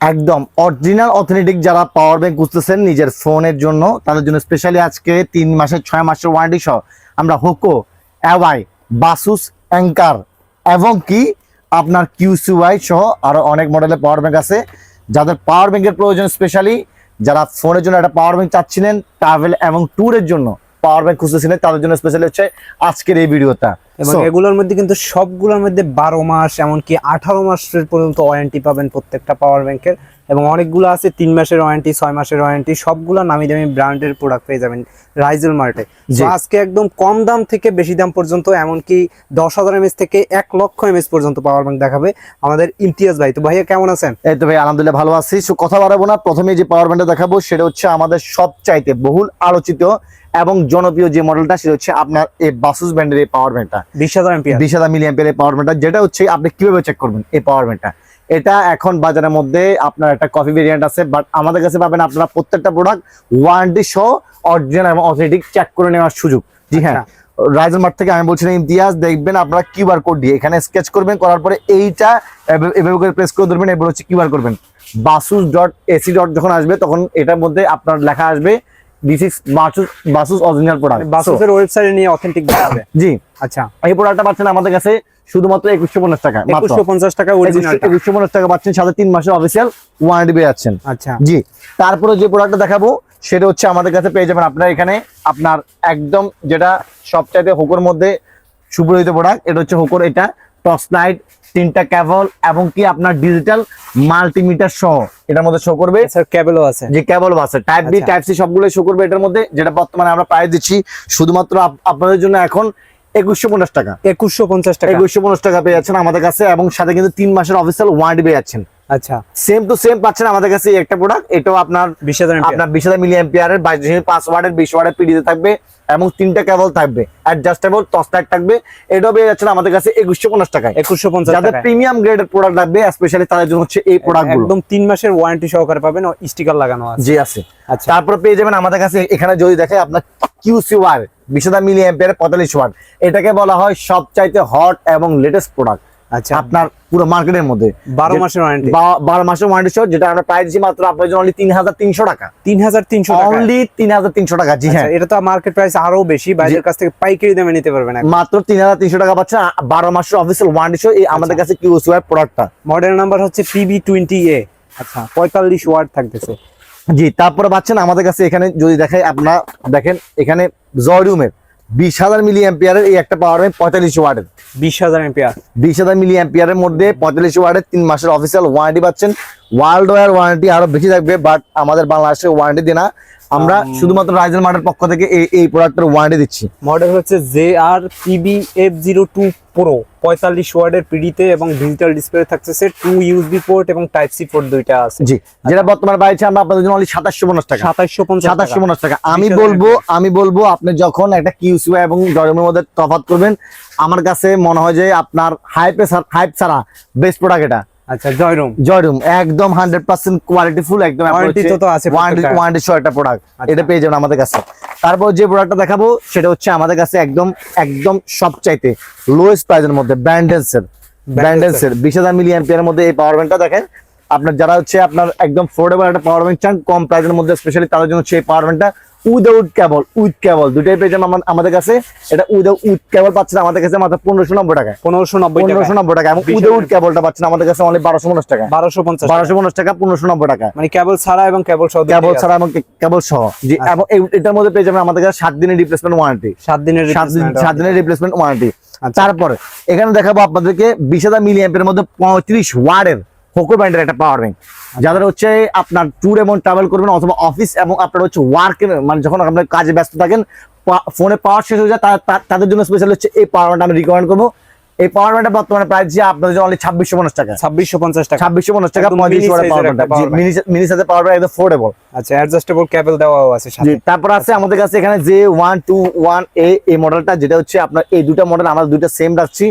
একদম original authentic যারা power bank খুঁজতেছেন নিজের ফোনের জন্য, তাদের জন্য স্পেশালি আজকে 3 মাসের 6 মাসের ওয়ারেন্টি সহ আমরা হোকো, অ্যাওয়াই, বাসুস, অ্যাঙ্কার এবং কি আপনার কিউসিওয়াই সহ আরো অনেক মডেলের পাওয়ার ব্যাংক আছে। যাদের পাওয়ার ব্যাংকের প্রয়োজন, স্পেশালি যারা ফোনের জন্য একটা পাওয়ার ব্যাংক চাচ্ছিলেন, ট্রাভেল এবং ট্যুরের জন্য পাওয়ার ব্যাংক খুঁজতেছিলেন, তাদের জন্য স্পেশালি হচ্ছে আজকের এই ভিডিওটা। এবং এগুলোর মধ্যে কিন্তু সবগুলোর মধ্যে 12 মাস এমনকি 18 মাসের পর্যন্ত ওয়ারেন্টি পাবেন প্রত্যেকটা পাওয়ার ব্যাংকের। এবং অনেকগুলো আছে 3 মাসের ওয়ারেন্টি, 6 মাসের ওয়ারেন্টি, সবগুলো নামি দামি ব্র্যান্ডের প্রোডাক্ট পেয়ে যাবেন রাইজেল মার্টে। আজকে একদম কম দাম থেকে বেশি দাম পর্যন্ত, এমনকি 10,000 mAh থেকে 1 লক্ষ mAh পর্যন্ত পাওয়ার ব্যাংক দেখাবে আমাদের ইমতিয়াজ ভাই। তো ভাইয়া কেমন আছেন? এই তো ভাই আলহামদুলিল্লাহ ভালো আছি। কথা বাড়াবো না, প্রথমে যে পাওয়ার ব্যাংকটা দেখাবো সেটা হচ্ছে আমাদের সবচাইতে বহুল আলোচিত এবং জনপ্রিয় যে মডেলটা, সেটা হচ্ছে আপনার এই বাসুস ব্র্যান্ডের এই পাওয়ার ব্যাংকটা 20,000 মিলিঅ্যাম্পিয়ার পাওয়ার ব্যাংকটা, যেটা হচ্ছে আপনি কিভাবে চেক করবেন এই পাওয়ার ব্যাংকটা। এটা এখন বাজারের মধ্যে আপনার একটা কপি ভেরিয়েন্ট আছে, বাট আমাদের কাছে পাবেন আপনারা প্রত্যেকটা প্রোডাক্ট ওয়ারেন্টি সহ অরিজিনাল এবং অথেন্টিক চেক করে নেওয়ার সুযোগ। জি হ্যাঁ, রাইজেল মার্ট থেকে আমি বলছিলাম ইমতিয়াজ। দেখবেন আপনারা কিউআর কোড দিয়ে এখানে স্কেচ করবেন, করার পরে এইটা এভাবে করে প্রেস করে ধরবেন, এবার হচ্ছে কিউআর করবেন basus.ac. যখন আসবে তখন এটার মধ্যে আপনার লেখা আসবে দিস ইজ বাসুস অরিজিনাল প্রোডাক্ট। বাসুসের ওয়েবসাইটে নিয়ে অথেন্টিক দেখাবে। জি আচ্ছা, এই প্রোডাক্টটা পাচ্ছেন আমাদের কাছে শুধুমাত্র 2150 টাকা, 2150 টাকা অরিজিনাল, 2150 টাকা পাচ্ছেন, সাথে 3 মাসের অফিসিয়াল ওয়ারেন্টি পেয়ে যাচ্ছেন। আচ্ছা জি, তারপরে যে প্রোডাক্টটা দেখাবো সেটা হচ্ছে আমাদের কাছে পেয়ে যাবেন আপনারা এখানে আপনার একদম যেটা সবচাইতে হোকোর মধ্যে সুপরিচিত প্রোডাক্ট, এটা হচ্ছে হোকোর এটা টর্চ লাইট, 3টা কেবল এবং কি আপনার ডিজিটাল মাল্টিমিটার সহ এটার মধ্যে শো করবে। স্যার কেবলও আছে, যে কেবল আছে টাইপ বি টাইপ সি সবগুলো শো করবে এটার মধ্যে, যেটা বর্তমানে আমরা প্রাইস দিচ্ছি শুধুমাত্র আপনাদের জন্য এখন 2150 টাকা। 2150 টাকা পেয়ে যাচ্ছেন আমাদের কাছে, এবং সাথে কিন্তু 3 মাসের অফিসিয়াল ওয়ারেন্টি পেয়ে যাচ্ছেন। আচ্ছা, সেম টু সেম পাচ্ছেন আমাদের কাছে একটা প্রোডাক্ট, এটাও আপনার 20,000 মিলিঅ্যাম্পিয়ারের 22.5 ওয়াটের 20 ওয়াটের পিডিতে থাকবে এবং 3টা কেবল থাকবে, অ্যাডজাস্টেবল টর্চ লাইট থাকবে। এটাও পেয়ে যাচ্ছেন আমাদের কাছে 2150 টাকায়। 2150 যাদের টাকায় প্রিমিয়াম গ্রেডের প্রোডাক্ট লাগবে স্পেশালি তাদের জন্য হচ্ছে এই প্রোডাক্টগুলো, একদম 3 মাসের ওয়ারেন্টি সহকারে পাবেন, স্টিকার লাগানো আছে। জি আছে। আচ্ছা, তারপর পেয়ে যাবেন আমাদের কাছে এখানে যদি দেখে আপনার কিউসিওয়ার 20,000 মিলিঅ্যাম্পিয়ারের 45 ওয়াট, এটাকে বলা হয় সবচাইতে হট এবং লেটেস্ট প্রোডাক্ট। আচ্ছা, আপনার পুরো মার্কেটের মধ্যে 12 মাসের ওয়ারেন্টি, 12 মাসের ওয়ারেন্টি সহ, যেটা আমরা প্রাইস দিচ্ছি মাত্র আপনার জন্য অনলি 3,300 টাকা। 3,300 টাকা, অনলি 3,300 টাকা। জি হ্যাঁ, এটা তো মার্কেট প্রাইস আরো বেশি, বাইরের কাছ থেকে পাইকারি দামে নিতে পারবেন। মাত্র 3,300 টাকা পাচ্ছেন 12 মাসের অফিসিয়াল ওয়ারেন্টি সহ এই আমাদের কাছে কিউসিওয়ার প্রোডাক্টটা। মডেল নাম্বার হচ্ছে PB20A। আচ্ছা, 45 ওয়াট থাকতেছে। জি, তারপরে পাচ্ছেন আমাদের কাছে এখানে যদি দেখাই আপনারা দেখেন এখানে জয়রুমের 20,000 মিলিঅ্যাম্পিয়ারের এই একটা পাওয়ার ব্যাংক 45 ওয়াটের, 20,000 এম্পিয়ার, 20,000 মিলিঅ্যাম্পিয়ারের মধ্যে 45 ওয়াটের 3 মাসের অফিসিয়াল ওয়ারেন্টি পাচ্ছেন। ওয়ার্ল্ড ওয়ার ওয়ারেন্টি আরো বেশি থাকবে, বাট আমাদের বাংলাদেশে ওয়ারেন্টি দিই না, আমরা শুধুমাত্র রাইজেল মার্টের পক্ষ থেকে এই প্রোডাক্টের ওয়ারেন্টি দিচ্ছি। মডেল হচ্ছে JR PBF02 Pro, 45 ওয়াটের পিডিতে এবং ডিজিটাল ডিসপ্লে থাকতেছে, 2 USB পোর্ট এবং টাইপ সি পোর্ট দুইটা আছে। জি, যেটা বর্তমানে পাইছে আমরা আপনাদের জন্য অনলি 2750 টাকা। 2750 টাকা। আমি বলবো আপনি যখন একটা কিউসিওয়াই এবং জয়রুমের মধ্যে তফাৎ করবেন, আমার কাছে মনে হয় যে আপনার হাইপ ছাড়া বেস্ট প্রোডাক্ট এটা। আচ্ছা, জয়রুম একদম 100% কোয়ালিটি ফুল, একদম ওয়ারেন্টি সহ একটা প্রোডাক্ট, এটা পেয়ে যাবেন আমাদের কাছে। তারপর যে প্রোডাক্টটা দেখাবো সেটা হচ্ছে আমাদের কাছে একদম সবচাইতে লোয়েস্ট প্রাইসের মধ্যে ব্র্যান্ডেন্সের 20,000 মিলিঅ্যাম্পিয়ারের মধ্যে এই পাওয়ার ব্যাংকটা দেখেন। আপনার যারা হচ্ছে আপনার একদম ফোর্ডেবল একটা পাওয়ার ব্যাংক চান কম প্রাইসের মধ্যে, স্পেশালি তাদের জন্য হচ্ছে এই পাওয়ার ব্যাংকটা উইথ কেবল দুটাই পেয়ে যাবেন আমাদের কাছে। এটা উইথ কেবল পাচ্ছেন আমাদের কাছে মাত্র 1590 টাকা, 1590 টাকা, এবং উইথ কেবলটা পাচ্ছেন আমাদের কাছে অনলি 1250 টাকা, 1250 টাকা, 1590 টাকা, মানে কেবল ছাড়া এবং কেবল সহ। জি, এবং এটার মধ্যে পেয়ে যাবেন আমাদের কাছে 7 দিনের রিপ্লেসমেন্ট ওয়ারেন্টি, 7 দিনের রিপ্লেসমেন্ট ওয়ারেন্টি। তারপরে এখানে দেখাবো আপনাদেরকে 20,000 মিলিঅ্যাম্পিয়ারের মধ্যে 35 ওয়াটের হোকো ব্র্যান্ডের একটা পাওয়ার ব্যাংক, যাদের হচ্ছে আপনার ট্যুর এবং ট্রাভেল করবেন অথবা অফিস এবং আপনার হচ্ছে ওয়ার্ক, মানে যখন আপনার কাজে ব্যস্ত থাকেন ফোনে পাওয়ার শেষ হয়ে যায়, তাদের জন্য স্পেশাল হচ্ছে এই পাওয়ার ব্যাংকটা আমি রিকমেন্ড করবো। এই পাওয়ার ব্যাংকটা বর্তমানে প্রাইস যে আপনাদের জন্য অনলি 2650 টাকা, 2650 টাকা, 35 ওয়াটের পাওয়ার ব্যাংকটা, মিনি সাথে পাওয়ার ব্যাংক একদম ফোর্ডেবল। আচ্ছা, অ্যাডজাস্টেবল কেবল দেওয়াও আছে সাথে। তারপর আছে আমাদের কাছে এখানে J121A এই মডেলটা, যেটা হচ্ছে আপনার এই দুটো মডেল আমরা দুটো সেম রাখছি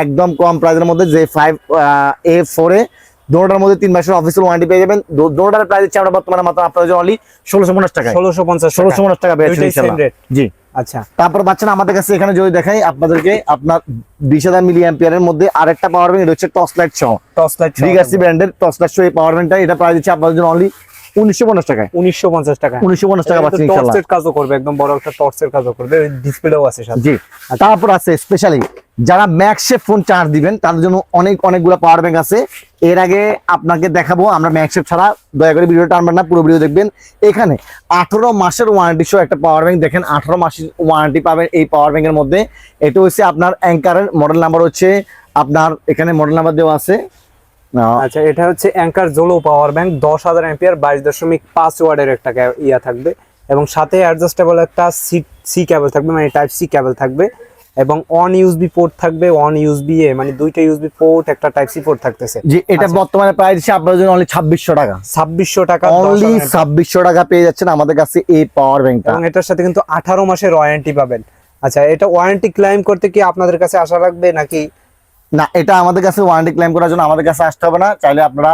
একদম কম প্রাইসের মধ্যে। J5A4A দুটোটার মধ্যে 3 মাসের অফিসিয়াল ওয়ারেন্টি পেয়ে যাবেন। দুটোটার প্রাইস দিচ্ছি আমরা বর্তমানে মাত্র আপনাদের জন্য অনলি 1650 টাকায়। 1650 টাকা পেয়ে যাচ্ছেন ইনশাআল্লাহ। জি আচ্ছা, তারপর পাচ্ছেন আমাদের কাছে এখানে যদি দেখাই আপনাদেরকে, আপনার 20000 মিলি অ্যাম্পিয়ারের মধ্যে আরেকটা পাওয়ার ব্যাংক, এটা হচ্ছে টর্চ লাইট সহ, রিগার্সি ব্র্যান্ডের টর্চ লাইট সহ এই পাওয়ার ব্যাংকটা। এটা প্রাইস দিচ্ছি আপনাদের জন্য অনলি 1950 টাকায়। 1950 টাকা 1950 টাকা পাচ্ছেন ইনশাআল্লাহ। টর্চের কাজও করবে, একদম বড় একটা টর্চের কাজও করবে, ডিসপ্লেও আছে সাথে। জি তারপর আছে স্পেশালি যারা ম্যাক্সেফ ফোন চার্জ দিবেন তাদের জন্য অনেকগুলো পাওয়ার ব্যাংক আছে। এর আগে আপনাকে দেখাবো আমরা ম্যাক্সেফ ছাড়া, দয়া করে ভিডিওটা টানবেন না, পুরো ভিডিও দেখবেন। এখানে 18 মাসের ওয়ারেন্টি সহ একটা পাওয়ার ব্যাংক দেখেন, 18 মাসের ওয়ারেন্টি পাবেন এই পাওয়ার ব্যাংকের মধ্যে। এটা হচ্ছে আপনার অ্যাঙ্কারের মডেল নাম্বার, হচ্ছে আপনার এখানে মডেল নাম্বার দেওয়া আছে। আচ্ছা, এটা হচ্ছে anchor Zolo power bank, 10000 ampere, 22.5 ওয়াটের একটা ইয়া থাকবে, এবং সাথে অ্যাডজাস্টেবল একটা সি কেবল থাকবে, মানে টাইপ সি কেবল থাকবে, এবং অন ইউএসবি পোর্ট থাকবে, অন ইউএসবি এ, মানে দুইটা ইউএসবি পোর্ট, একটা টাইপ সি পোর্ট থাকতেছে। জি এটা বর্তমানে প্রাইস দিচ্ছে আপনাদের জন্য অনলি 2600 টাকা। 2600 টাকা, অনলি 2600 টাকা পেয়ে যাচ্ছেন আমাদের কাছে এই পাওয়ার ব্যাংকটা, এবং এটার সাথে কিন্তু 18 মাসের ওয়ারেন্টি পাবেন। আচ্ছা, এটা ওয়ারেন্টি ক্লেম করতে কি আপনাদের কাছে আসা লাগবে নাকি? না, এটা আমাদের কাছে ওয়ারেন্টি ক্লেম করার জন্য আমাদের কাছে আসতে হবে না। চাইলে আপনারা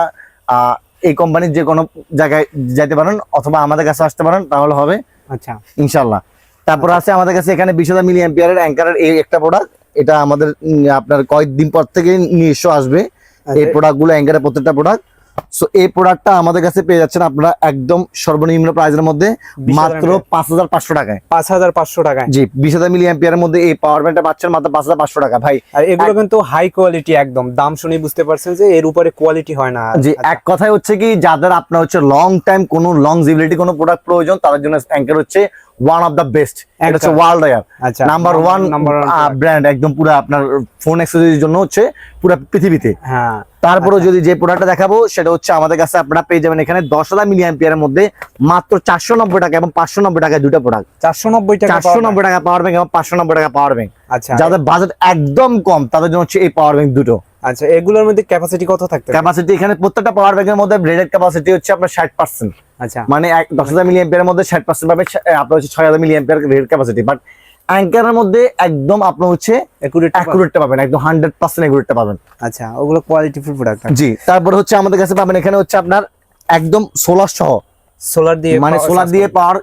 এই কোম্পানির যে কোনো জায়গায় যেতে পারেন অথবা আমাদের কাছে আসতে পারেন, তাহলে হবে আচ্ছা ইনশাআল্লাহ। তারপর আছে আমাদের কাছে এখানে 20000 মিলি অ্যাম্পিয়ারের অ্যাঙ্কারের এই একটা প্রোডাক্ট। এটা আমাদের আপনার কয়েকদিন পর থেকে নিজস্ব আসবে এই প্রোডাক্টগুলো, অ্যাঙ্কারের প্রত্যেকটা প্রোডাক্ট। সো এই প্রোডাক্টটা আমাদের কাছে পেয়ে যাচ্ছেন আপনারা একদম সর্বনিম্ন প্রাইসের মধ্যে মাত্র 5500 টাকায়। 5500 টাকায় জি 20000 মিলি অ্যাম্পিয়ারের মধ্যে এই পাওয়ার ব্যাংকটা পাচ্ছেন মাত্র 5500 টাকা ভাই। আর এগুলো কিন্তু হাই কোয়ালিটি, একদম দাম শুনে বুঝতে পারছেন যে এর উপরে কোয়ালিটি হয় না। জি এক কথায় হচ্ছে কি, যাদের আপনার হচ্ছে লং টাইম কোনো লংজিভিলিটি কোনো প্রোডাক্ট প্রয়োজন তাদের জন্য অ্যাঙ্কার হচ্ছে ওয়ান অফ দ্য বেস্ট। এটা হচ্ছে ওয়ার্ল্ড এর নাম্বার ওয়ান ব্র্যান্ড, একদম পুরো আপনার ফোন অ্যাক্সেসরির জন্য হচ্ছে পুরো পৃথিবীতে। হ্যাঁ, তারপরে যদি যে প্রোডাক্টটা দেখাবো সেটা হচ্ছে আমাদের কাছে আপনারা পেয়ে যাবেন এখানে 10000 মিলি অ্যাম্পিয়ারের মধ্যে মাত্র 490 টাকা এবং 590 টাকায় দুটো প্রোডাক্ট। 490 টাকা 490 টাকা পাওয়ার ব্যাংক এবং 590 টাকা পাওয়ার ব্যাংক। আচ্ছা, যাদের বাজেট একদম কম তাদের জন্য হচ্ছে এই পাওয়ার ব্যাংক দুটো। আচ্ছা, এগুলোর মধ্যে ক্যাপাসিটি কত থাকতে? ক্যাপাসিটি এখানে প্রত্যেকটা পাওয়ার ব্যাংকের মধ্যে রেটেড ক্যাপাসিটি হচ্ছে আপনার 60%। আচ্ছা, মানে 10000 মিলি অ্যাম্পিয়ারের মধ্যে 60% পাবে, আপনার হচ্ছে 6000 milliampere rated capacity. But অ্যাঙ্কারের মধ্যে একদম আপনার হচ্ছে অ্যাকুরেটটা পাবেন, একদম 100% অ্যাকুরেটটা পাবেন। আচ্ছা, ওগুলো কোয়ালিটিফুল প্রোডাক্ট। জি তারপর হচ্ছে আমাদের কাছে পাবেন এখানে হচ্ছে আপনার একদম সোলার সহ, সোলার দিয়ে, মানে সোলার দিয়ে পাওয়ার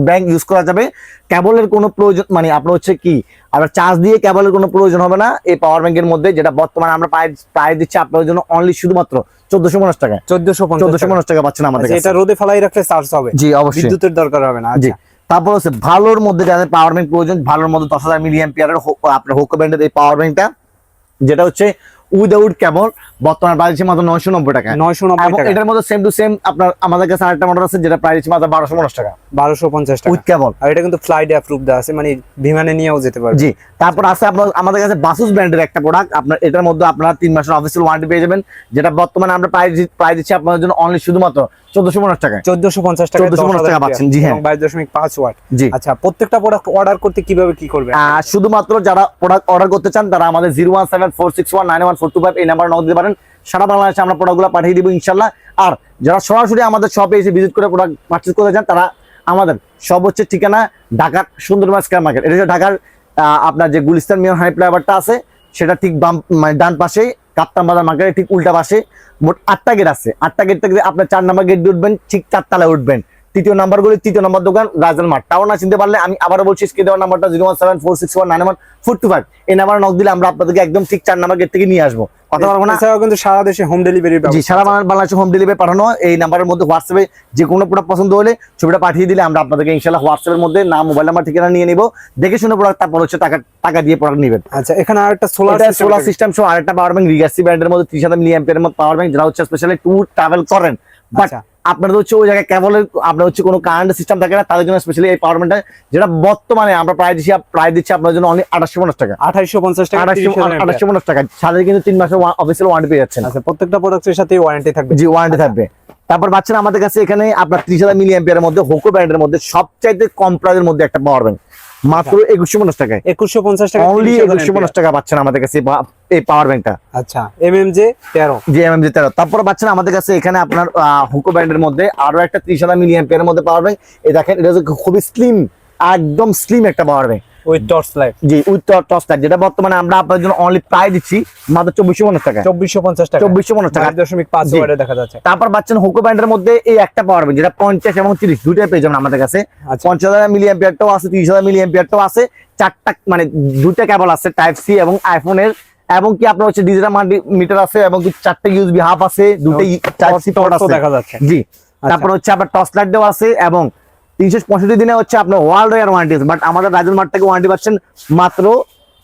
ব্যাংক ইউজ করা যাবে। কেবলের কোনো প্রয়োজন, মানে আপনার হচ্ছে কি আপনার চার্জ দিয়ে কেবলের কোনো প্রয়োজন হবে না এই পাওয়ার ব্যাংকের মধ্যে, যেটা বর্তমানে আমরা প্রাইস দিচ্ছি আপনাদের জন্য অনলি শুধুমাত্র 1450 টাকা। 1450 টাকা পাচ্ছেন আমাদের কাছে। এটা রোদে ফেলাই রাখলে চার্জ হবে। জি অবশ্যই, বিদ্যুতের দরকার হবে না। জি তারপর হচ্ছে ভালোর মধ্যে যাদের পাওয়ার ব্যাংক প্রয়োজন, ভালোর মধ্যে 10000 মিলি অ্যাম্পিয়ারের আপনার হোকো ব্র্যান্ডের এই পাওয়ার ব্যাংকটা, যেটা হচ্ছে উইদাউট কেবল, বর্তমানে প্রাইস মাত্র 990 টাকা। 990 এবং টাকা। এটার মধ্যে সেম টু সেম আপনার আমাদের কাছে আরেকটা মডেল আছে যেটা প্রাইস মাত্র 1250 টাকা। 1250 টাকা উইথ কেবল। আর এটা কিন্তু ফ্লাইট অ্যাপ্রুভ দেওয়া আছে, মানে বিমানে নিয়েও যেতে পারবে। জি তারপর আছে আপনার আমাদের কাছে বাসুস ব্র্যান্ডের একটা প্রোডাক্ট, আপনার এটার মধ্যে আপনারা 3 মাসের অফিসিয়াল ওয়ারেন্টি পেয়ে যাবেন, যেটা বর্তমানে আমরা প্রাইস দিচ্ছি আপনাদের জন্য অনলি শুধুমাত্র 1450 টাকা। 1450 টাকা 1450 টাকা পাচ্ছেন। জি হ্যাঁ, 22.5 ওয়াট। জি আচ্ছা, প্রত্যেকটা প্রোডাক্ট অর্ডার করতে কিভাবে কি করবে? শুধুমাত্র যারা প্রোডাক্ট অর্ডার করতে চান তারা আমাদের 01746191425 এই নাম্বারে নক দিতে পারেন। সারা বাংলাদেশে আমরা প্রোডাক্টগুলো পাঠিয়ে দিব ইনশাআল্লাহ। আর যারা সরাসরি আমাদের শপে এসে ভিজিট করে প্রোডাক্ট পারচেজ করতে চান তারা আমাদের সব হচ্ছে ঠিকানা ঢাকার সুন্দরবন স্কয়ার মার্কেট। এটা হচ্ছে ঢাকার আপনার যে গুলিস্তান মিরর হাই ফ্লাইওভারটা আছে সেটা ঠিক বাম, মানে ডান পাশে কাপ্তান বাজার মার্কেটের ঠিক উল্টা পাশে মোট 8টা গেট আছে। 8টা গেট থেকে আপনার 4 নাম্বার গেট দিয়ে উঠবেন, ঠিক 4 তলায় উঠবেন। তৃতীয় নাম্বারগুলি 3 নম্বর দোকান রাজেল মার্ট। টাউন না চিনতে পারলে আমি আবারও বলছি, স্ক্রিনে দেওয়া নাম্বারটা 01746191425 এই নাম্বারে নক দিলে আমরা আপনাদেরকে একদম ঠিক 4 নাম্বার গেট থেকে নিয়ে আসবো। কথা বলবো না, এছাড়াও কিন্তু সারা দেশে হোম ডেলিভারি। জি সারা বাংলাদেশে হোম ডেলিভারি পাঠানো। এই নাম্বারের মধ্যে হোয়াটসঅ্যাপে যে কোনো প্রোডাক্ট পছন্দ হলে ছবিটা পাঠিয়ে দিলে আমরা আপনাদেরকে ইনশাআল্লাহ হোয়াটসঅ্যাপের মধ্যে নাম, মোবাইল নাম্বার, ঠিকানা নিয়ে নিব, দেখে শুনে প্রোডাক্ট, তারপর হচ্ছে টাকা দিয়ে প্রোডাক্ট নেবেন। আচ্ছা, এখানে আরেকটা সোলার সিস্টেম সহ আরেকটা পাওয়ার ব্যাংক, রিগার্সি ব্র্যান্ডের মধ্যে 30000 মিলি অ্যাম্পিয়ারের মধ্যে পাওয়ার ব্যাংক, যারা হচ্ছে স্পেশালি ট্যুর ট্রাভেল করেন বাট আপনাদের হচ্ছে ওই জায়গায় কেবলের আপনার হচ্ছে কোনো কারেন্ট সিস্টেম থাকে না, তাদের জন্য স্পেশালি এই পাওয়ার ব্যাংকটা, যেটা বর্তমানে আমরা প্রায় দিচ্ছি আপনাদের জন্য অনলি 2850 টাকা। 2850 টাকা, 2850 টাকা। সাথে কিন্তু 3 মাসের অফিসিয়াল ওয়ারেন্টি পেয়ে যাচ্ছেন। আচ্ছা, প্রত্যেকটা প্রোডাক্টের সাথে ওয়ারেন্টি থাকবে। জি ওয়ারেন্টি থাকবে। তারপর পাচ্ছেন আমাদের কাছে এখানে আপনার 30000 মিলি অ্যাম্পিয়ারের মধ্যে হোকো ব্র্যান্ডের মধ্যে সবচাইতে কম প্রাইসের মধ্যে একটা পাওয়ার ব্যাংক, মাত্র 2150 টাকায়। 2150 টাকা, অনলি 2150 টাকা পাচ্ছেন আমাদের কাছে এই পাওয়ার ব্যাংকটা। আচ্ছা, এমএমজে 13। জি এমএমজে 13। তারপর পাচ্ছেন আমাদের কাছে এখানে আপনার হোকো ব্র্যান্ডের মধ্যে আরো একটা 30000 মিলি অ্যাম্পিয়ারের মধ্যে পাওয়ার ব্যাংক। এই দেখেন, এটা খুবই স্লিম, একদম স্লিম একটা power bank. With torch light. G with torch light, যেটা বর্তমানে আমরা আপনাদের জন্য অনলি প্রাইস দিচ্ছি মাত্র 2450 টাকা। 2450 টাকা, 2450 টাকা 5.5 ওয়াটের দেখা যাচ্ছে। তারপর পাচ্ছেন হোকো ব্র্যান্ডের মধ্যে এই একটা পাওয়ার ব্যাংক, যেটা 50 এবং 30 দুইটাই পেয়ে যাবেন আমাদের কাছে। আচ্ছা। 50,000 মিলি অ্যাম্পিয়ারটাও আছে, 30,000 মিলি অ্যাম্পিয়ারটাও আছে। চারটা মানে দুইটা কেবল আছে টাইপ সি এবং আইফোনের, এবং কি আপনার হচ্ছে ডিজিটাল মিটার আছে, এবং কি চারটা ইউএসবি হাব আছে, দুইটা টাইপ সি পোর্ট আছে দেখা যাচ্ছে। জি। তারপর হচ্ছে আপনার টর্চ লাইট দেওয়া আছে, এবং 365 দিনে হচ্ছে আপনার ওয়ার্ল্ড ওয়ার ওয়ারেন্টি আছে। বাট আমাদের রাজন মার্ট থেকে ওয়ারেন্টি পাচ্ছেন মাত্র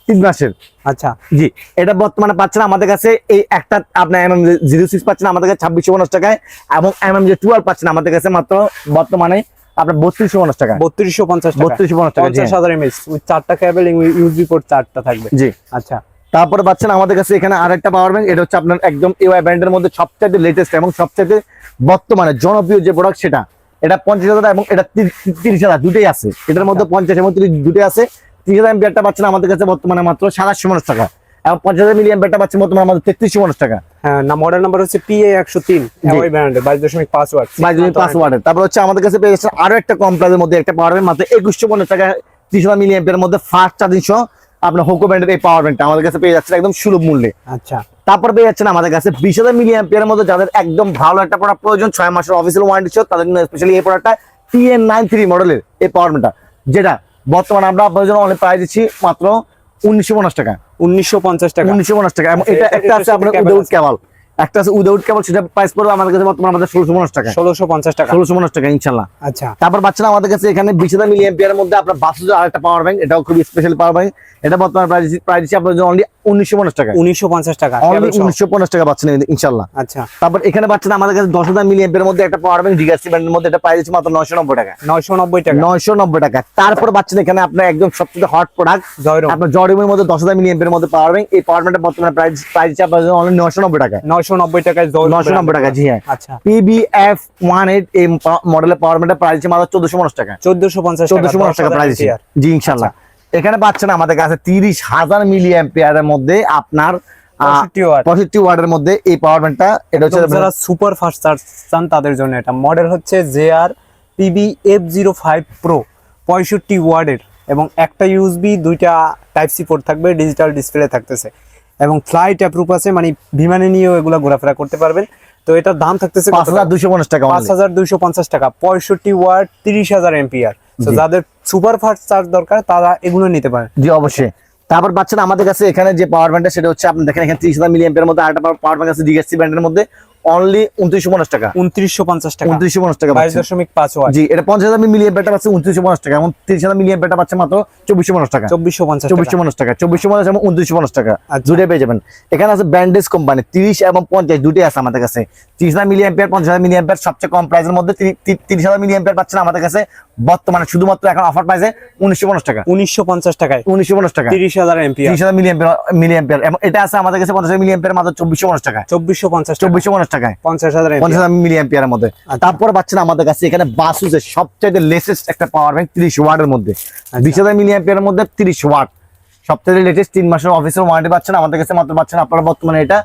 3 মাসের। আচ্ছা জি, এটা বর্তমানে পাচ্ছেন আমাদের কাছে এই একটা আপনার MM06 পাচ্ছেন আমাদের কাছে 2650 টাকায়, এবং MM12 পাচ্ছেন আমাদের কাছে মাত্র বর্তমানে আপনার 3250 টাকা। 3250 টাকা, 3250 টাকা 50,000 mAh উইথ চারটা কেবল এবং ইউএসবি পোর্ট চারটা থাকবে। জি। আচ্ছা, তারপরে পাচ্ছেন আমাদের কাছে এখানে আরেকটা পাওয়ার ব্যাংক, এটা হচ্ছে আপনার একদম এওয়াই ব্র্যান্ডের মধ্যে সবচেয়ে লেটেস্ট এবং সবচেয়ে বর্তমানে জনপ্রিয় যে প্রোডাক্ট সেটা, এটা 50,000 এবং এটা 30,000 দুটোই আছে। এটার মধ্যে 50 এবং 30 দুটোই আছে। 30,000 এমপিআরটা পাচ্ছেন আমাদের কাছে বর্তমানে মাত্র 2750 টাকা, এবং 50,000 মিলি অ্যাম্পিয়ারটা পাচ্ছেন বর্তমানে আমাদের 3350 টাকা। হ্যাঁ, না মডেল নাম্বার হচ্ছে PA103 এওয়াই ব্র্যান্ডের 22.5 ওয়াট, 22.5 ওয়াটের। তারপর হচ্ছে আমাদের কাছে পেয়ে যাচ্ছেন আরো একটা কম প্রাইসের মধ্যে একটা পাওয়ার ব্যাংক মাত্র 2150 টাকা, 30,000 মিলি অ্যাম্পিয়ারের মধ্যে ফাস্ট চার্জিং সহ আপনার হোকো ব্র্যান্ডের এই পাওয়ার ব্যাংকটা আমাদের কাছে পেয়ে যাচ্ছেন একদম সুলভ মূল্যে। আচ্ছা, তারপর পেয়ে যাচ্ছেন আমাদের কাছে 20,000 মিলি অ্যাম্পিয়ারের মধ্যে যাদের একদম ভালো একটা প্রোডাক্ট প্রয়োজন, 6 মাসের অফিসিয়াল ওয়ারেন্টি সহ, তাদের জন্য স্পেশালি এই প্রোডাক্টটা TN93 মডেলের এই পাওয়ার ব্যাংকটা, যেটা বর্তমানে আমরা আপনাদের জন্য অনেক প্রাইস দিচ্ছি মাত্র 1950 টাকা। 1950 টাকা, 1950 টাকা। এবং এটা একটা আছে আপনার উইদাউট কেবল, একটা আছে উইদাউট কেবল, সেটা প্রাইস পড়বে আমাদের কাছে বর্তমানে আমাদের 1650 টাকা। 1650 টাকা, 1650 টাকা ইনশাআল্লাহ। আচ্ছা, তারপর পাচ্ছেন আমাদের কাছে এখানে 20,000 মিলি অ্যাম্পিয়ারের মধ্যে আপনার বাসুজের আরেকটা পাওয়ার ব্যাংক, এটাও খুব স্পেশাল পাওয়ার ব্যাংক। এটা বর্তমানে প্রাইস দিচ্ছি আপনাদের জন্য অনলি 1950 টাকা। 1950 টাকা, অনলি 1950 টাকা পাচ্ছেন ইনশাআল্লাহ। আচ্ছা, তারপর এখানে পাচ্ছেন আমাদের কাছে 10,000 মিলি অ্যাম্পিয়ারের মধ্যে একটা পাওয়ার ব্যাংক ডিগাসি ব্র্যান্ডের মধ্যে, এটা প্রাইস দিচ্ছি মাত্র 990 টাকা। 990 টাকা, 990 টাকা। তারপর পাচ্ছেন এখানে আপনার একদম সবচেয়ে হট প্রোডাক্ট জয়রম, আপনার জয়রুমের মধ্যে 10,000 মিলি অ্যাম্পিয়ারের মধ্যে পাওয়ার ব্যাংক। এই পাওয়ার ব্যাংকটা বর্তমানে প্রাইস দিচ্ছি আপনাদের জন্য অনলি 990 টাকা। 990 টাকায় জয়রম, 990 টাকা, জি হ্যাঁ। আচ্ছা, PBF18 এই মডেলের পাওয়ার ব্যাংকটা প্রাইস দিচ্ছি মাত্র 1450 টাকা। 1450 টাকা প্রাইস দিচ্ছি, জি ইনশাআল্লাহ। এখানে পাচ্ছেন আমাদের কাছে 30,000 মিলি অ্যাম্পিয়ারের মধ্যে আপনার 65 ওয়াটের মধ্যে এই পাওয়ার ব্যাংকটা। এটা হচ্ছে যারা সুপার ফাস্ট চার্জ চান তাদের জন্য এটা মডেল হচ্ছে JR PBF05 Pro, 65 ওয়াটের, এবং একটা ইউএসবি, দুইটা টাইপ সি পোর্ট থাকবে, ডিজিটাল ডিসপ্লে থাকতেছে, এবং ফ্লাইট অ্যাপ্রুভ আছে, মানে বিমানে নিয়েও এগুলা ঘোরাফেরা করতে পারবেন। তো এটার দাম থাকতেছে 5250 টাকা, 5250 টাকা, 65 ওয়াট, 30,000 এম্পিয়ার। তো যাদের সুপার ফাস্ট চার্জ দরকার তারা এগুলো নিতে পারে। জি অবশ্যই। তারপর পাচ্ছেন আমাদের কাছে এখানে যে পাওয়ার ব্যাংকটা, সেটা হচ্ছে আপনি দেখেন এখানে 30,000 মিলি অ্যাম্পিয়ারের মধ্যে আরেকটা পাওয়ার ব্যাংক আছে ডিগাসি ব্র্যান্ডের মধ্যে, অনলি 2950 টাকা। 2950 টাকা, 2950 টাকা, 22.5 ওয়াট। জি, এটা 50,000 মিলি অ্যাম্পিয়ারটা পাচ্ছে 2950 টাকা, এবং 30,000 মিলি অ্যাম্পিয়ারটা পাচ্ছে মাত্র 2450 টাকা। 2450 টাকা, 2450 এবং 2950 টাকা আচ্ছা। দুটোই পেয়ে যাবেন। এখানে আছে ব্যান্ডেজ কোম্পানি 30 এবং 50 দুটোই আছে আমাদের কাছে। 30,000 মিলি অ্যাম্পিয়ার, 50,000 মিলি অ্যাম্পিয়ার সবচেয়ে কম প্রাইসের মধ্যে 30,000 মিলি অ্যাম্পিয়ার পাচ্ছেন আমাদের কাছে বর্তমানে শুধুমাত্র এখন অফার প্রাইসে 1950 টাকা। 1950 টাকায় 1950 টাকা, 30,000 এম্পিয়ার, 30,000 মিলি অ্যাম্পিয়ার। এবং এটা আছে আমাদের কাছে 50,000 মিলি অ্যাম্পিয়ার মাত্র 2450 টাকা। 2450 টাকায় 50,000 50,000 মিলি অ্যাম্পিয়ারের মধ্যে। তারপর পাচ্ছেন আমাদের কাছে এখানে বাসুসের সবচেয়ে লেটেস্ট একটা পাওয়ার ব্যাংক 30 ওয়াটের মধ্যে, 20,000 মিলি অ্যাম্পিয়ারের মধ্যে 30 ওয়াট, সবচেয়ে লেটেস্ট 3 মাসের অফিসিয়াল ওয়ারেন্টি পাচ্ছেন আমাদের কাছে মাত্র পাচ্ছেন আপনারা বর্তমানে এটা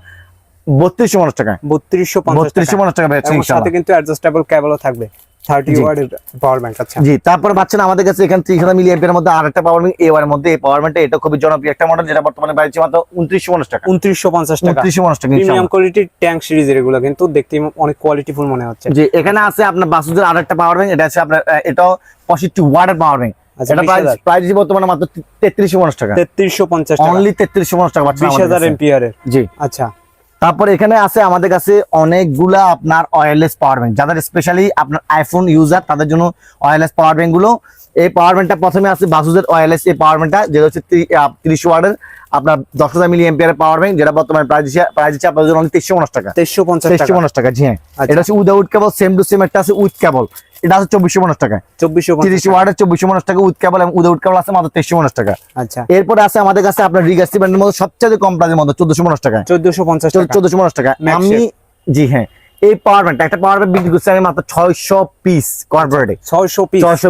3250 টাকা। 3250 টাকা পাচ্ছেন সাথে ইনশাআল্লাহ। কিন্তু অ্যাডজাস্টেবল কেবলও থাকবে, 30 ওয়াটের পাওয়ার ব্যাংক। আচ্ছা, জি। তারপর পাচ্ছেন আমাদের কাছে এখানে 30,000 মিলি অ্যাম্পিয়ারের মধ্যে আরেকটা পাওয়ার ব্যাংক এওয়ার এর মধ্যে। এই পাওয়ার ব্যাংকটা এটা খুবই জনপ্রিয় একটা মডেল, যেটা বর্তমানে পাচ্ছি মাত্র 2950 টাকা। 2950 টাকা, 2950 টাকা প্রিমিয়াম ইনশাআল্লাহ। কোয়ালিটির ট্যাঙ্ক সিরিজের এগুলো কিন্তু দেখতে অনেক কোয়ালিটিফুল মনে হচ্ছে। জি, এখানে আছে আপনার বাসুদের আরেকটা পাওয়ার ব্যাংক, এটা আছে আপনার এটাও 65 ওয়াটের পাওয়ার ব্যাংক। এটা প্রাইস বর্তমানে মাত্র 3350 টাকা। 3350 টাকা, অনলি 3350 টাকা পাচ্ছেন 20,000 এম্পিয়ারের। জি। আচ্ছা, তারপর এখানে আছে আমাদের কাছে অনেকগুলা আপনার ওয়্যারলেস পাওয়ার ব্যাংক, যাদের স্পেশালি আপনার আইফোন ইউজার তাদের জন্য ওয়্যারলেস পাওয়ার ব্যাংক গুলো। এই পাওয়ার ব্যাংকটা প্রথমে আছে বাসুদের ওয়্যারলেস এই পাওয়ার ব্যাংকটা, যেটা হচ্ছে 30 ওয়াটের আপনার 10,000 মিলি অ্যাম্পিয়ারের পাওয়ার ব্যাংক, যেটা বর্তমানে প্রাইস দিচ্ছে আপনাদের জন্য 2350 টাকা। 2350 টাকা, জি হ্যাঁ। আচ্ছা। এটা হচ্ছে without cable, same to same একটা আছে উইথ কেবল, এটা আছে 2450 টাকা। 30 ওয়াটের 2450 টাকা উইথ কেবল, এবং উইদাউট কেবল আছে মাত্র 2350 টাকা। আচ্ছা, এরপরে আছে আমাদের কাছে আপনার রিগাসি ব্র্যান্ডের মধ্যে সবচেয়ে কম প্রাইসের মধ্যে 1450 টাকা। 1450 টাকা। Max আমি জি হ্যাঁ, এই পাওয়ার ব্যাংক একটা পাওয়ার ব্যাংক বিক্রি করছি আমি মাত্র 600 পিস কর্পোরেটে। 600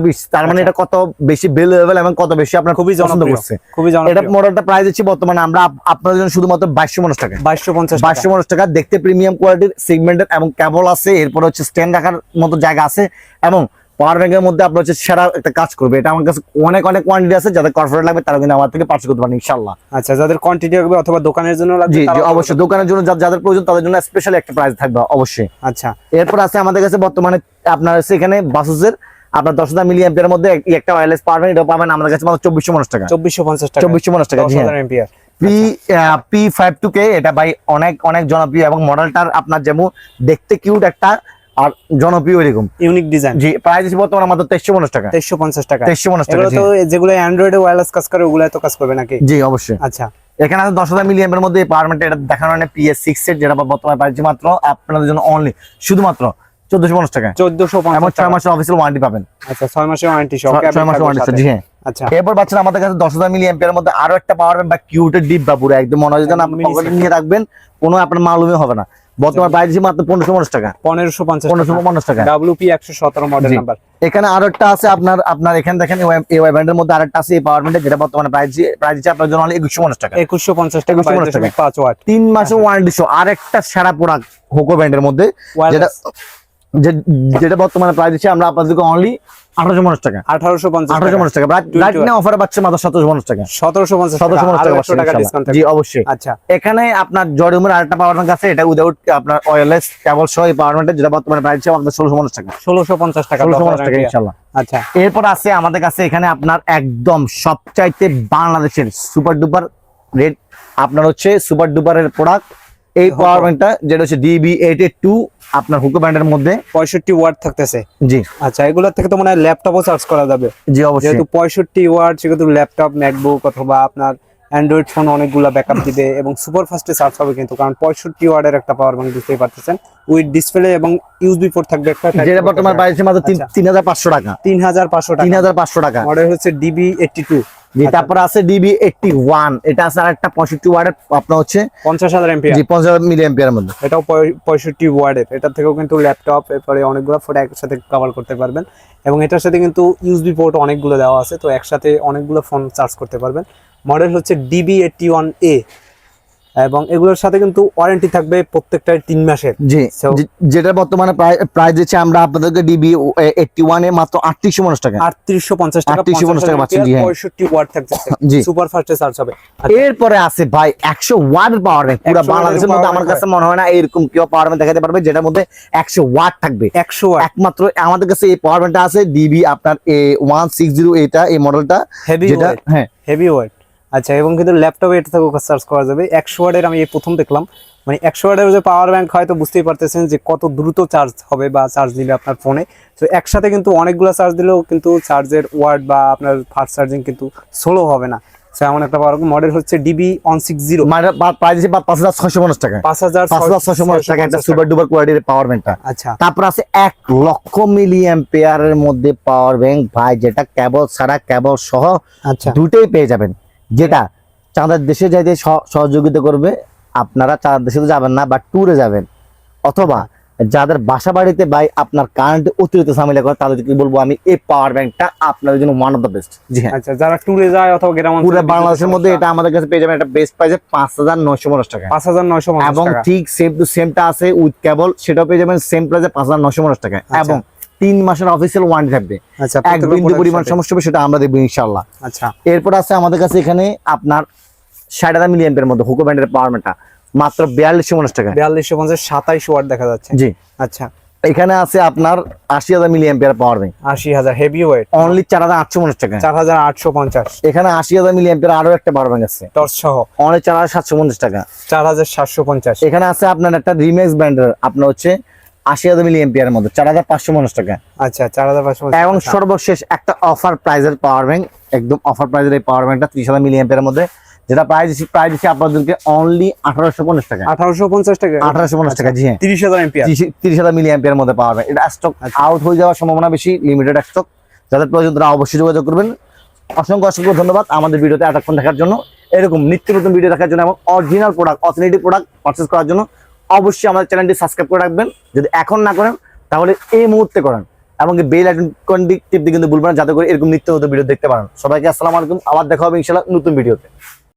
পিস, তার মানে এটা কত বেশি ভ্যালুয়েবল এবং কত বেশি আপনার খুবই পছন্দ জনপ্রিয়, করছে। খুবই জনপ্রিয়। এটা মডেলটা প্রাইস দিচ্ছি বর্তমানে আমরা আপনাদের জন্য শুধুমাত্র 2250 টাকা। 2250 টাকা। দেখতে প্রিমিয়াম কোয়ালিটির সেগমেন্টের, এবং কেবল আছে, এরপর হচ্ছে স্ট্যান্ড রাখার মতো জায়গা আছে, এবং পাওয়ার ব্যাংকের মধ্যে আপনার হচ্ছে সেরা একটা কাজ করবে। এটা আমার কাছে অনেক কোয়ান্টিটি আছে, যাদের কর্পোরেট লাগবে তারা কিন্তু আমার থেকে পারচেজ করতে পারেন ইনশাআল্লাহ। আচ্ছা, যাদের কোয়ান্টিটি লাগবে অথবা দোকানের জন্য লাগবে জি জি তারা অবশ্যই, দোকানের জন্য যাদের প্রয়োজন তাদের জন্য স্পেশাল একটা প্রাইস থাকবে অবশ্যই। আচ্ছা, এরপর আছে আমাদের কাছে বর্তমানে আপনার হচ্ছে এখানে বাসুসের আপনার 10,000 মিলি অ্যাম্পিয়ারের মধ্যে একটা ওয়্যারলেস পাওয়ার ব্যাংক, এটা পাবেন আমাদের কাছে মাত্র 2450 টাকা। 2450 টাকা, 2450 টাকা, জি হ্যাঁ। 10,000 এম্পিয়ার P52K, এটা ভাই অনেক জনপ্রিয় এবং মডেলটার আপনার যেমন দেখতে কিউট একটা আর জনপ্রিয় এরকম ইউনিক ডিজাইন। জি, প্রাইস বর্তমানে মাত্র 2350 টাকা। 2350 টাকা। 2350 টাকা, এগুলো তো যেগুলো অ্যান্ড্রয়েডে ওয়্যারলেস কাজ করে ওগুলো তো কাজ করবে নাকি? জি অবশ্যই। আচ্ছা, এখানে আছে 10,000 মিলি অ্যাম্পিয়ারের মধ্যে পাওয়ার ব্যাংক, এটা দেখানো হয় PS6 সেট, যেটা বর্তমানে প্রাইস মাত্র আপনাদের জন্য অনলি শুধুমাত্র 1450 টাকা। 1450 এবং 6 টাকা। মাসের অফিসিয়াল ওয়ারেন্টি পাবেন। আচ্ছা, 6 মাসের ওয়ারেন্টি সহ 6 মাসের ওয়ারেন্টি, জি হ্যাঁ। আচ্ছা, এরপর পাচ্ছেন আমাদের কাছে 10,000 মিলি অ্যাম্পিয়ারের মধ্যে আরো একটা পাওয়ার ব্যাংক বা কিউটের ডিপ বা পুরো একদম মনে হয় যেন আপনি mini পকেটে set। নিয়ে রাখবেন, কোনো আপনার মালুমই হবে না। বর্তমানে প্রাইস মাত্র 1550 টাকা। 1550 টাকা। WP 117 মডেল জি। নাম্বার। এখানে আরো একটা আছে আপনার এখানে দেখেন এই ওয়াই ব্যান্ডের মধ্যে আরেকটা আছে এই পাওয়ার ব্যান্ডের, যেটা বর্তমানে প্রাইস আপনার জন্য অনলি 2150 টাকা। 2150 টাকা, 5 ওয়াট। 3 মাসের ওয়ারেন্টি সহ আরেকটা সেরা প্রোডাক্ট হোকো ব্যান্ডের মধ্যে, যেটা বর্তমানে প্রাইস দিচ্ছি আমরা আপনাদেরকে অনলি 1850 টাকা। 1850 টাকা। রাইট নাও অফারে পাচ্ছে মাত্র 1750 টাকা। 1750 টাকা ডিসকাউন্ট। জি অবশ্যই। আচ্ছা, এখানে আপনার জরিমের আরেকটা পাওয়ার ব্যাংক আছে, এটা উইদাউট আপনার ওয়্যারলেস কেবল সহ এই পাওয়ার ব্যাংকটা, যেটা বর্তমানে প্রাইস আছে আমাদের 1650 টাকা। 1650 টাকা, 1650 টাকা ইনশাআল্লাহ। আচ্ছা, এরপর আছে আমাদের কাছে এখানে আপনার একদম সবচাইতে বাংলাদেশের সুপার ডুপার রেট আপনার হচ্ছে সুপার ডুপারের প্রোডাক্ট এই পাওয়ার ব্যাংকটা, যেটা হচ্ছে DB882 আপনার হুকো ব্যান্ডের মধ্যে 65 ওয়াট থাকতেছে। জি আচ্ছা, এগুলোর থেকে তো মনে হয় ল্যাপটপও চার্জ করা যাবে। জি অবশ্যই। যেহেতু 65 ওয়াট, সেহেতু ল্যাপটপ, ম্যাকবুক অথবা আপনার অ্যান্ড্রয়েড ফোন অনেকগুলা ব্যাকআপ দিবে এবং সুপার ফাস্টে চার্জ হবে কিন্তু, কারণ 65 ওয়াটের একটা পাওয়ার ব্যাংক দিতেই পারতেছেন উইথ ডিসপ্লে এবং ইউএসবি পোর্ট থাকবে একটা, যেটা বর্তমানে প্রাইস মাত্র আচ্ছা। 3500 টাকা। 3500 টাকা। 3500 টাকা। মডেল হচ্ছে DB82। জি, তারপর আছে DB81, এটা আছে আরেকটা 65 ওয়াটের আপনার হচ্ছে 50,000 এম্পিয়ার। জি 50,000 মিলি অ্যাম্পিয়ারের মধ্যে। এটাও 65 ওয়াটের। এটার থেকেও কিন্তু ল্যাপটপ এরপরে অনেকগুলো ফটো একসাথে কভার করতে পারবেন এবং এটার সাথে কিন্তু ইউএসবি পোর্ট অনেকগুলো দেওয়া আছে, তো একসাথে অনেকগুলো ফোন চার্জ করতে পারবেন। মডেল হচ্ছে DB81A এবং এগুলোর সাথে কিন্তু ওয়ারেন্টি থাকবে প্রত্যেকটার 3 মাসের। জি, যেটা বর্তমানে প্রাইস দিচ্ছে আমরা আপনাদেরকে DB81 এ মাত্র 3850 টাকা। 3850 টাকা। 3850 টাকা পাচ্ছেন, জি হ্যাঁ। 65 ওয়াট থাকতেছে, জি। সুপার ফাস্টে চার্জ হবে। এরপরে আছে ভাই 100 ওয়াটের পাওয়ার ব্যাংক, পুরো 100 বাংলাদেশের মধ্যে আমার কাছে মনে হয় না এরকম কেউ পাওয়ার ব্যাংক দেখাতে পারবে যেটার মধ্যে 100 ওয়াট থাকবে। 100 ওয়াট একমাত্র আমাদের কাছে এই পাওয়ার ব্যাংকটা আছে DB আপনার A160, এটা এই মডেলটা, হেভি যেটা ওয়াট। হ্যাঁ হেভি ওয়াট। আচ্ছা, এবং কিন্তু ল্যাপটপে এটা থেকেও চার্জ করা যাবে। 100 ওয়াটের আমি এই প্রথম দেখলাম, মানে 100 ওয়াটের যে পাওয়ার ব্যাংক হয় তো বুঝতেই পারতেছেন যে কত দ্রুত চার্জ হবে বা চার্জ দিবে আপনার ফোনে। তো একসাথে কিন্তু অনেকগুলো চার্জ দিলেও কিন্তু চার্জের ওয়াট বা আপনার ফাস্ট চার্জিং কিন্তু স্লো হবে না। এমন একটা পাওয়ার মডেল হচ্ছে DB160, মানে প্রাইস আছে 5650 টাকা। 5650 টাকা একটা সুপার ডুপার কোয়ালিটির পাওয়ার ব্যাংকটা। আচ্ছা, তারপর আছে 1 লক্ষ মিলি অ্যাম্পিয়ারের মধ্যে পাওয়ার ব্যাংক ভাই, যেটা কেবল ছাড়া কেবল সহ আচ্ছা, দুটোই পেয়ে যাবেন, যেটা চাঁদের দেশে যাইতে সহযোগিতা করবে। আপনারা চাঁদের দেশে তো যাবেন না, বা ট্যুরে যাবেন, অথবা যাদের বাসা বাড়িতে ভাই আপনার কারেন্ট অতিরিক্ত ঝামেলা করে, তাদেরকে বলবো আমি এই পাওয়ার ব্যাংকটা আপনাদের জন্য ওয়ান অফ দ্য বেস্ট। জি হ্যাঁ, আচ্ছা, যারা ট্যুরে যায় অথবা গ্রাম পুরো বাংলাদেশের মধ্যে এটা আমাদের কাছে পেয়ে যাবেন, এটা বেস্ট প্রাইসে 5950 টাকা। 5950 এবং টাকা। ঠিক সেম টু সেমটা আছে উইথ কেবল, সেটাও পেয়ে যাবেন সেম প্রাইসে 5950 টাকা। এবং 3 মাসের অফিসিয়াল ওয়ারেন্টি থাকবে। আচ্ছা, এক বিন্দু পরিমাণ সমস্যা হবে সেটা আমরা দেখবো ইনশাআল্লাহ। আচ্ছা, এরপর আছে আমাদের কাছে এখানে আপনার 60,000 মিলি অ্যাম্পিয়ারের মধ্যে হুকো ব্যান্ডের পাওয়ার ব্যাংকটা মাত্র 4250 টাকা। 4250, 27 ওয়াট দেখা যাচ্ছে। জি, আচ্ছা, এখানে আছে আপনার 80,000 milli ampere power bank, 80,000 heavy weight, only 4850 টাকা। 4850। এখানে 80,000 মিলি অ্যাম্পিয়ার আরো একটা পাওয়ার ব্যাংক আছে, টর্চ সহ, অনলি 4750 টাকা। 4750। এখানে আছে আপনার একটা রিমেক্স ব্র্যান্ডের আপনার হচ্ছে 80,000 মিলি অ্যাম্পিয়ারের মধ্যে 4550 টাকা। আচ্ছা, 4550। এবং সর্বশেষ একটা অফার প্রাইজের পাওয়ার ব্যাংক, একদম অফার প্রাইজের এই পাওয়ার ব্যাংকটা 30,000 মিলি অ্যাম্পিয়ারের মধ্যে, যেটা প্রাইস দিচ্ছি আপনাদেরকে অনলি 1850 টাকা। 1850 টাকা। 1850 টাকা, জি হ্যাঁ। 30,000 এম্পিয়ার। 30,000 মিলি অ্যাম্পিয়ারের মধ্যে পাওয়া যাবে। এটা স্টক আউট হয়ে যাওয়ার সম্ভাবনা বেশি, লিমিটেড স্টক। যাদের প্রয়োজন তারা অবশ্যই যোগাযোগ করবেন। অসংখ্য ধন্যবাদ আমাদের ভিডিওতে এতক্ষণ দেখার জন্য। এরকম নিত্য নতুন ভিডিও দেখার জন্য এবং original product, authentic product purchase করার জন্য অবশ্যই আমাদের চ্যানেলটি সাবস্ক্রাইব করে রাখবেন। যদি এখন না করেন তাহলে এই মুহূর্তে করেন, এবং বেল আইকনটি টিপতে কিন্তু ভুলবেন না, যাতে করে এরকম নিত্য নতুন ভিডিও দেখতে পারেন। সবাইকে আসসালামু আলাইকুম, আবার দেখা হবে ইনশাআল্লাহ নতুন ভিডিওতে।